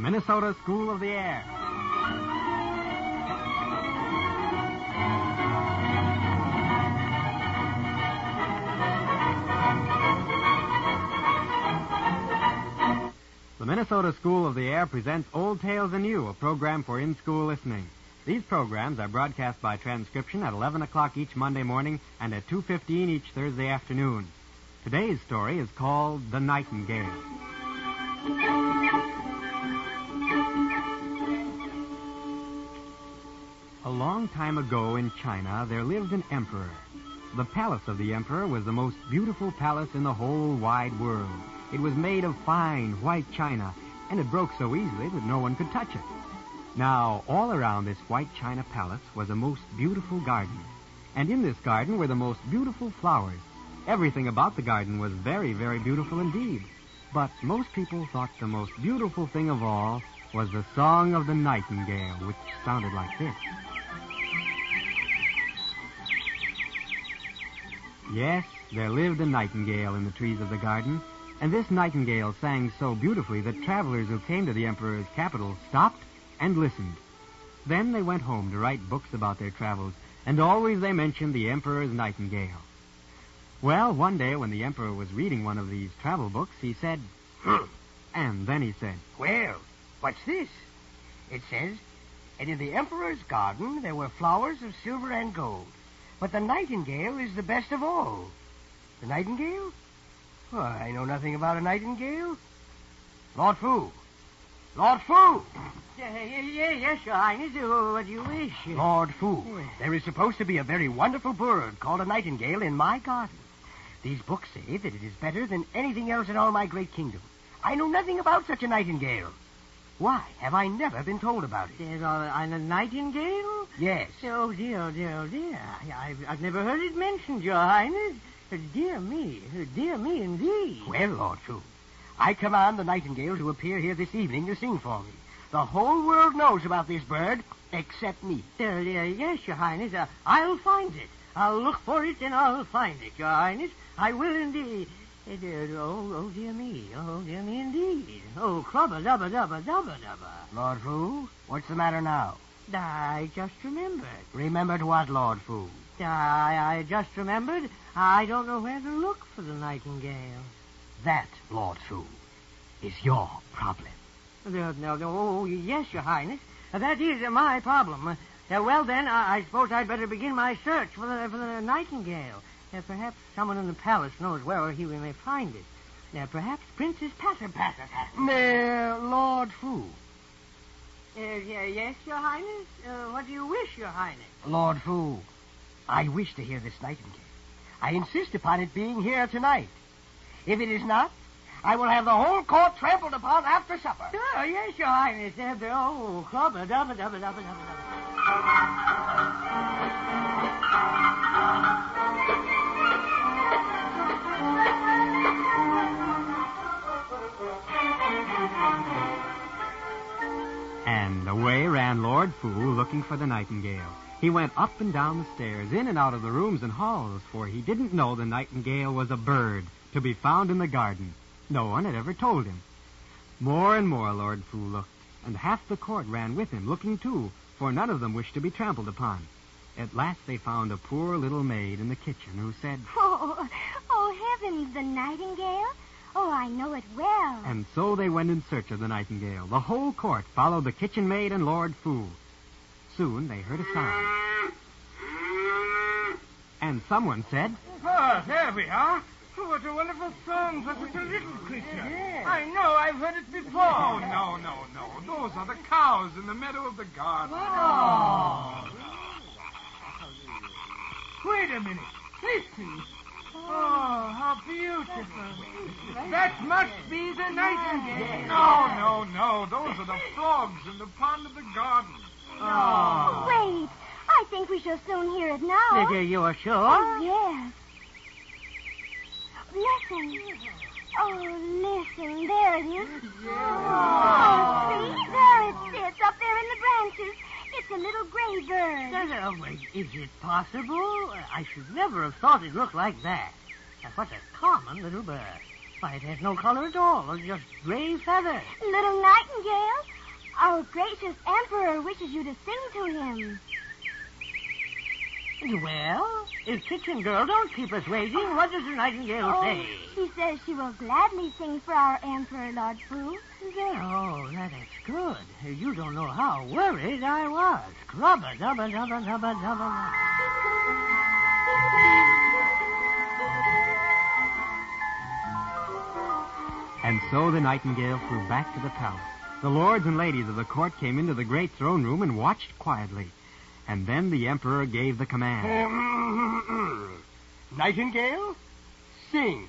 Minnesota School of the Air. The Minnesota School of the Air presents Old Tales and You, a program for in-school listening. These programs are broadcast by transcription at 11 o'clock each Monday morning and at 2:15 each Thursday afternoon. Today's story is called The Nightingale. A long time ago in China, there lived an emperor. The palace of the emperor was the most beautiful palace in the whole wide world. It was made of fine white china, and it broke so easily that no one could touch it. Now, all around this white china palace was a most beautiful garden. And in this garden were the most beautiful flowers. Everything about the garden was very, very beautiful indeed. But most people thought the most beautiful thing of all was the song of the nightingale, which sounded like this. Yes, there lived a nightingale in the trees of the garden, and this nightingale sang so beautifully that travelers who came to the emperor's capital stopped and listened. Then they went home to write books about their travels, and always they mentioned the emperor's nightingale. Well, one day when the emperor was reading one of these travel books, he said, and then he said, "Well, what's this?" It says, "And in the emperor's garden there were flowers of silver and gold, but the nightingale is the best of all." The nightingale? Why, I know nothing about a nightingale. Lord Fu! Lord Fu! Yes, Your Highness. What do you wish? Lord Fu, there is supposed to be a very wonderful bird called a nightingale in my garden. These books say that it is better than anything else in all my great kingdom. I know nothing about such a nightingale. Why have I never been told about it? A nightingale? Yes. Oh, dear. I've never heard it mentioned, Your Highness. Dear me indeed. Well, Lord Fu, I command the nightingale to appear here this evening to sing for me. The whole world knows about this bird, except me. Yes, Your Highness. I'll find it. I'll look for it and I'll find it, Your Highness. I will indeed. Oh, dear me. Oh, dear me indeed. Oh, crubba-dubba-dubba-dubba-dubba. Lord Fu, what's the matter now? I just remembered. Remembered what, Lord Fu? I just remembered. I don't know where to look for the nightingale. That, Lord Fu, is your problem. Oh, yes, Your Highness. That is my problem. Well, then, I suppose I'd better begin my search for the nightingale. Perhaps someone in the palace knows where we may find it. Perhaps Princess Patter. Lord Fu. Yes, Your Highness? What do you wish, Your Highness? Lord Fu, I wish to hear this nightingale. I insist upon it being here tonight. If it is not, I will have the whole court trampled upon after supper. Oh, yes, Your Highness. Oh, clubba-dubba-dubba-dubba-dubba-dubba. And away ran Lord Fu looking for the nightingale. He went up and down the stairs, in and out of the rooms and halls, for he didn't know the nightingale was a bird to be found in the garden. No one had ever told him. More and more Lord Fu looked, and half the court ran with him, looking too, for none of them wished to be trampled upon. At last they found a poor little maid in the kitchen who said, Oh, heavens, the nightingale? Oh, I know it well. And so they went in search of the nightingale. The whole court followed the kitchen maid and Lord Fu. Soon they heard a sound. And someone said, "Oh, there we are. Oh, what a wonderful song for such a little creature. Yes. I know, I've heard it before. Oh, no. Those are the cows in the meadow of the garden. Oh. Wait a minute. Listen. Oh, how beautiful. That must be the nightingale. No. Those are the frogs in the pond of the garden. Oh. Wait. I think we shall soon hear it now. You are sure? Oh, yes. Listen. Oh, listen. There it is. Oh, see? There it sits, up there in the branches. It's a little gray bird. Wait, is it possible? I should never have thought it looked like that. What a common little bird. Why, it has no color at all. It's just gray feathers. Little nightingale, Our gracious Emperor wishes you to sing to him. Well, if kitchen girl don't keep us waiting, what does the nightingale say? She says she will gladly sing for our Emperor, Lord Fu. Oh, that's good. You don't know how worried I was. Crubba-dubba-dubba-dubba-dubba. And so the nightingale flew back to the palace. The lords and ladies of the court came into the great throne room and watched quietly. And then the emperor gave the command. Nightingale, sing.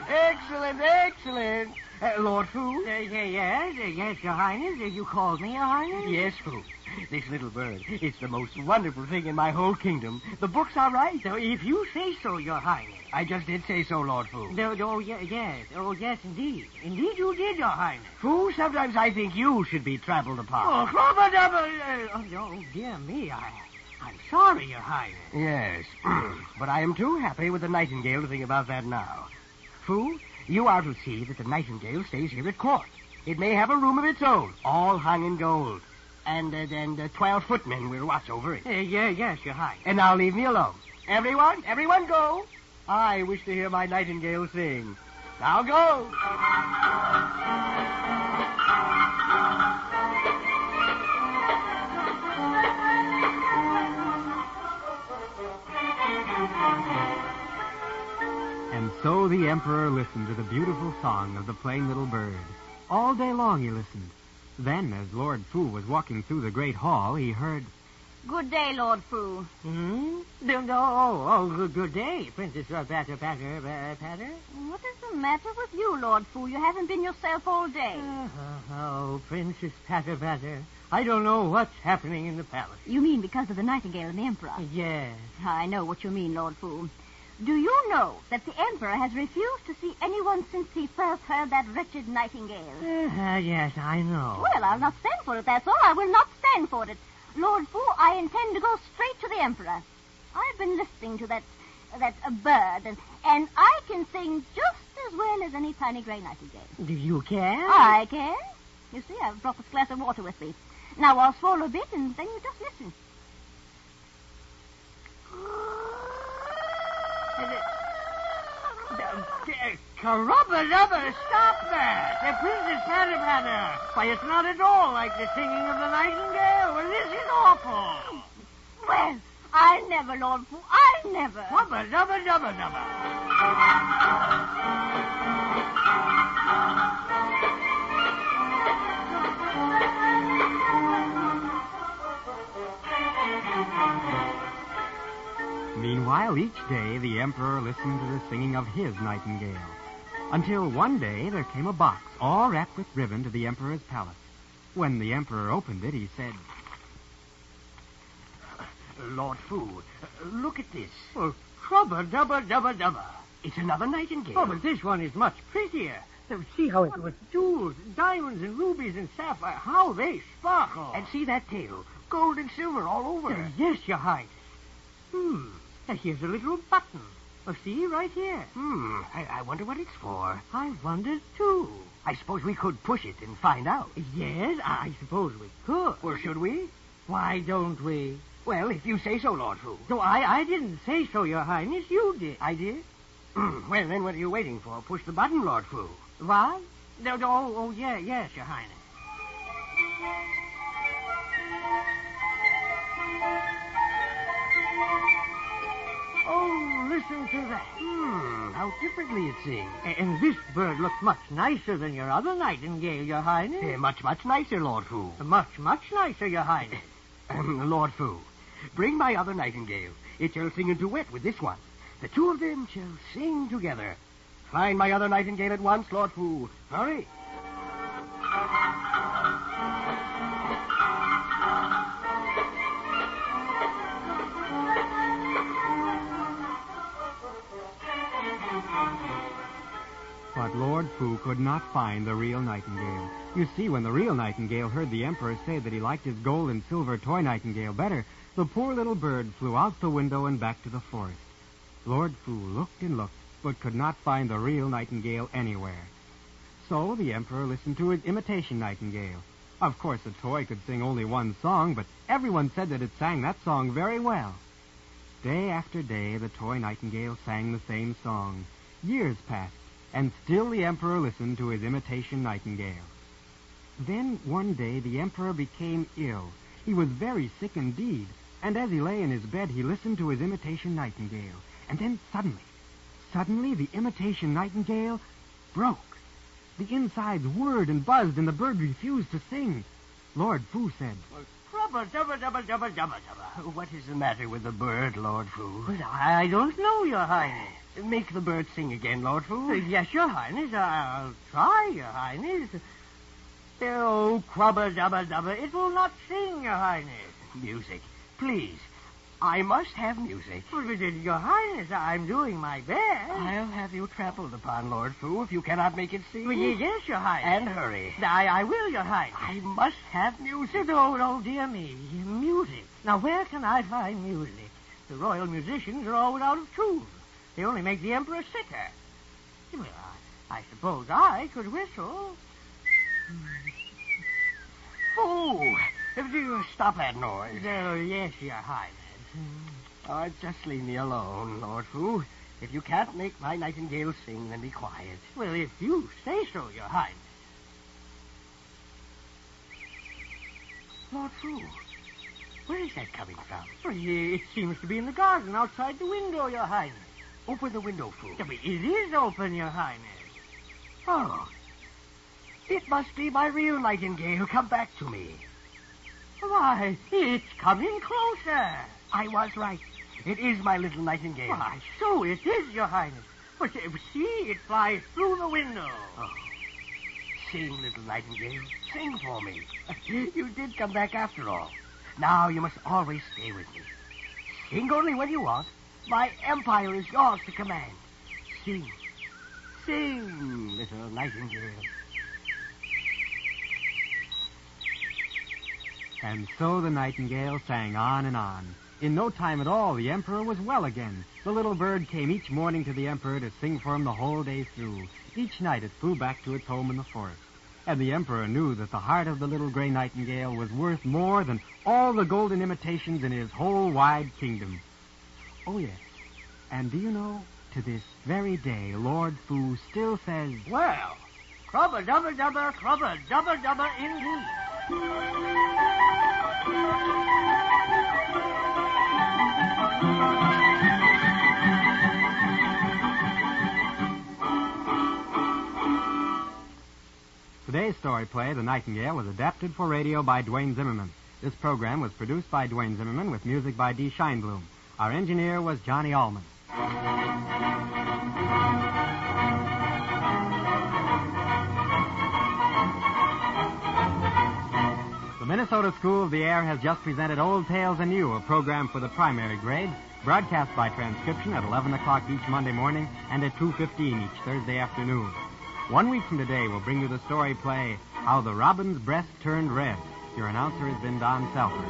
Excellent, excellent. Lord Fu? Yes, Your Highness. You called me, Your Highness? Yes, Fu. This little bird, it's the most wonderful thing in my whole kingdom. The books are right. So if you say so, Your Highness. I just did say so, Lord Fu. Yes, indeed. Indeed you did, Your Highness. Fu, sometimes I think you should be trampled upon. Oh, dear me, I'm sorry, Your Highness. Yes, but I am too happy with the nightingale to think about that now. Fu, you are to see that the nightingale stays here at court. It may have a room of its own, all hung in gold. And 12 footmen will watch over it. Yes, Your Highness. And now leave me alone. Everyone go. I wish to hear my nightingale sing. Now go. And so the emperor listened to the beautiful song of the plain little bird. All day long he listened. Then, as Lord Fu was walking through the great hall, he heard... Good day, Lord Fu. Good day, Princess Patter. What is the matter with you, Lord Fu? You haven't been yourself all day. Princess Patter. I don't know what's happening in the palace. You mean because of the nightingale and the emperor? Yes. I know what you mean, Lord Fu. Do you know that the emperor has refused to see anyone since he first heard that wretched nightingale? Yes, I know. Well, I'll not stand for it, that's all. I will not stand for it. Lord Fu, I intend to go straight to the emperor. I've been listening to that bird, and I can sing just as well as any tiny gray nightingale. You can? I can. You see, I've brought this glass of water with me. Now I'll swallow a bit, and then you just listen. Carubba-dubba, stop that! The Princess Patter. Why, it's not at all like the singing of the nightingale. Well, this is awful. Well, I never, Lord Fu, I never. Rubba-dubba-dubba-dubba. Meanwhile, each day the emperor listened to the singing of his nightingale. Until one day there came a box all wrapped with ribbon to the emperor's palace. When the emperor opened it, he said... Lord Fu, look at this. Oh, Crubba-dubba-dubba-dubba. It's another nightingale. Oh, but this one is much prettier. See how it was jewels, diamonds, and rubies, and sapphire. How they sparkle. And see that tail. Gold and silver all over. Yes, Your Highness. Here's a little button. Oh, see, right here. I wonder what it's for. I wondered, too. I suppose we could push it and find out. Yes, I suppose we could. Well, should we? Why don't we? Well, if you say so, Lord Fu. No, I didn't say so, Your Highness. You did. I did? Well, then what are you waiting for? Push the button, Lord Fu. What? Yes, Your Highness. Oh, listen to that. How differently it sings. And this bird looks much nicer than your other nightingale, Your Highness. Much nicer, Lord Fu. Much nicer, Your Highness. Lord Fu, bring my other nightingale. It shall sing a duet with this one. The two of them shall sing together. Find my other nightingale at once, Lord Fu. Hurry. But Lord Fu could not find the real nightingale. You see, when the real nightingale heard the emperor say that he liked his gold and silver toy nightingale better, the poor little bird flew out the window and back to the forest. Lord Fu looked and looked, but could not find the real nightingale anywhere. So the emperor listened to his imitation nightingale. Of course, the toy could sing only one song, but everyone said that it sang that song very well. Day after day, the toy nightingale sang the same song. Years passed, and still the emperor listened to his imitation nightingale. Then, one day, the emperor became ill. He was very sick indeed, and as he lay in his bed, he listened to his imitation nightingale. And then suddenly, the imitation nightingale broke. The insides whirred and buzzed, and the bird refused to sing. Lord Fu said, Rubba, dubba, dubba, dubba, dubba, dubba. What is the matter with the bird, Lord Fu? Well, I don't know, Your Highness. Make the bird sing again, Lord Fu. Yes, Your Highness. I'll try, Your Highness. Oh, crubba, dubba, dubba. It will not sing, Your Highness. Music. Please. I must have music. Well, but, Your Highness, I'm doing my best. I'll have you trampled upon, Lord Fu, if you cannot make it sing. Well, yes, Your Highness. And hurry. I will, Your Highness. I must have music. Oh, dear me. Music. Now, where can I find music? The royal musicians are always out of tune. They only make the emperor sicker. Well, I suppose I could whistle. Oh, do you stop that noise? Oh, yes, Your Highness. Oh, just leave me alone, Lord Fu. If you can't make my nightingale sing, then be quiet. Well, if you say so, Your Highness. Lord Fu, where is that coming from? Well, it seems to be in the garden outside the window, Your Highness. Open the window, Fu. It is open, Your Highness. Oh, it must be my real nightingale come back to me. Why, it's coming closer. I was right. It is my little nightingale. Why, so it is, Your Highness. But see, it flies through the window. Oh. Sing, little nightingale. Sing for me. You did come back after all. Now you must always stay with me. Sing only when you want. My empire is yours to command. Sing. Sing, little nightingale. And so the nightingale sang on and on. In no time at all, the emperor was well again. The little bird came each morning to the emperor to sing for him the whole day through. Each night it flew back to its home in the forest. And the emperor knew that the heart of the little gray nightingale was worth more than all the golden imitations in his whole wide kingdom. Oh, yes. And do you know, to this very day, Lord Fu still says, Well, crubba dubba dubba, crubba dubba dubba indeed. Today's story play, The Nightingale, was adapted for radio by Dwayne Zimmerman. This program was produced by Dwayne Zimmerman with music by Dee Scheinblum. Our engineer was Johnny Allman. The Minnesota School of the Air has just presented Old Tales and New, a program for the primary grade, broadcast by transcription at 11 o'clock each Monday morning and at 2:15 each Thursday afternoon. 1 week from today, we'll bring you the story play, How the Robin's Breast Turned Red. Your announcer has been Don Selfer.